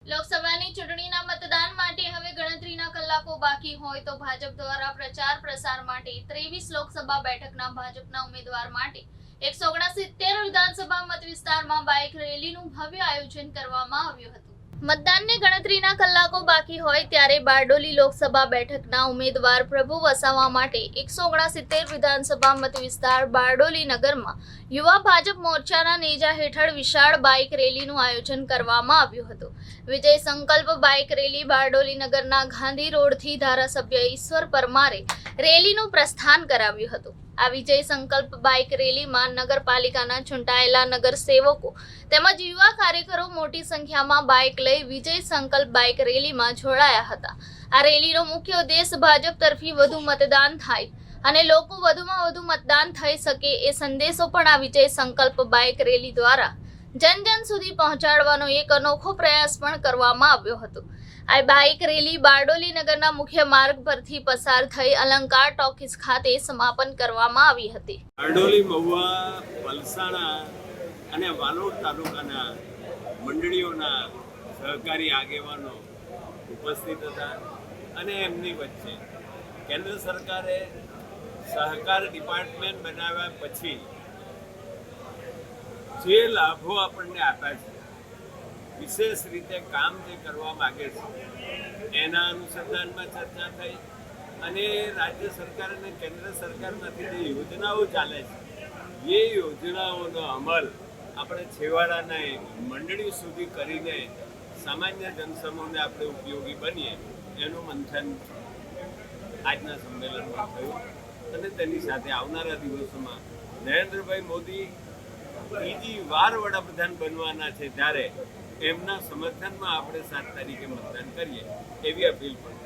લોકસભાની ચૂંટણીના મતદાન માટે હવે ગણતરીના કલાકો બાકી હોય તો ભાજપ દ્વારા પ્રચાર પ્રસાર માટે 23 લોકસભા બેઠકના ભાજપના ઉમેદવાર માટે 169 વિધાનસભા મત વિસ્તારમાં બાઇક રેલીનું ભવ્ય આયોજન કરવામાં આવ્યું હતું। મતદાનને ગણતરીના કલાકો બાકી હોય ત્યારે બારડોલી લોકસભા બેઠકના ઉમેદવાર પ્રભુ વસાવા માટે 169 વિધાનસભા મત વિસ્તાર બારડોલી નગરમાં યુવા ભાજપ મોરચાના નેજા હેઠળ વિશાળ બાઇક રેલીનું આયોજન કરવામાં આવ્યું હતું। વિજય સંકલ્પ બાઇક રેલી બારડોલી નગરના ગાંધી રોડથી ધારાસભ્ય ઈશ્વર પરમારે રેલીનું પ્રસ્થાન કરાવ્યું હતું। આ વિજય સંકલ્પ બાઇક રેલીમાં નગરપાલિકાના ચૂંટાયેલા નગરસેવકો તેમજ યુવા કાર્યકરો મોટી સંખ્યામાં બાઇક લઈ વિજય સંકલ્પ બાઇક રેલીમાં જોડાયા હતા। આ રેલીનો મુખ્ય ઉદ્દેશ ભાજપ તરફી વધુ મતદાન થાય અને લોકો વધુમાં વધુ મતદાન થઈ શકે એ સંદેશો પણ આ વિજય સંકલ્પ બાઇક રેલી દ્વારા જન જન સુધી પહોંચાડવાનો એક અનોખો પ્રયાસ પણ કરવામાં આવ્યો હતો। આ બાઇક રેલી બારડોલી નગરના મુખ્ય માર્ગ પરથી પસાર થઈ અલંકાર ટોકીઝ ખાતે સમાપન કરવામાં આવી હતી। બારડોલી, મહુવા, પલસાણા અને વાલોડ તાલુકાના મંડળીઓના સહકારી આગેવાનો ઉપસ્થિત હતા અને એમની વચ્ચે કેન્દ્ર સરકારે સહકાર ડિપાર્ટમેન્ટ બનાવ્યા પછી જે લાભો આપણને આપ્યા છે, વિશેષ રીતે કામ જે કરવા માગે છે એના અનુસંધાનમાં ચર્ચા થઈ અને રાજ્ય સરકાર અને કેન્દ્ર સરકારમાંથી જે યોજનાઓ ચાલે છે એ યોજનાઓનો અમલ આપણે છેવાડાના મંડળી સુધી કરીને સામાન્ય જનસમૂહને આપણે ઉપયોગી બનીએ એનું મંથન આજના સંમેલનમાં થયું અને તેની સાથે આવનારા દિવસોમાં નરેન્દ્રભાઈ મોદી ત્રીજી વાર વડાપ્રધાન બનવાના છે ત્યારે એમના સમર્થનમાં આપણે 7 તારીખે મતદાન કરીએ એવી અપીલ પણ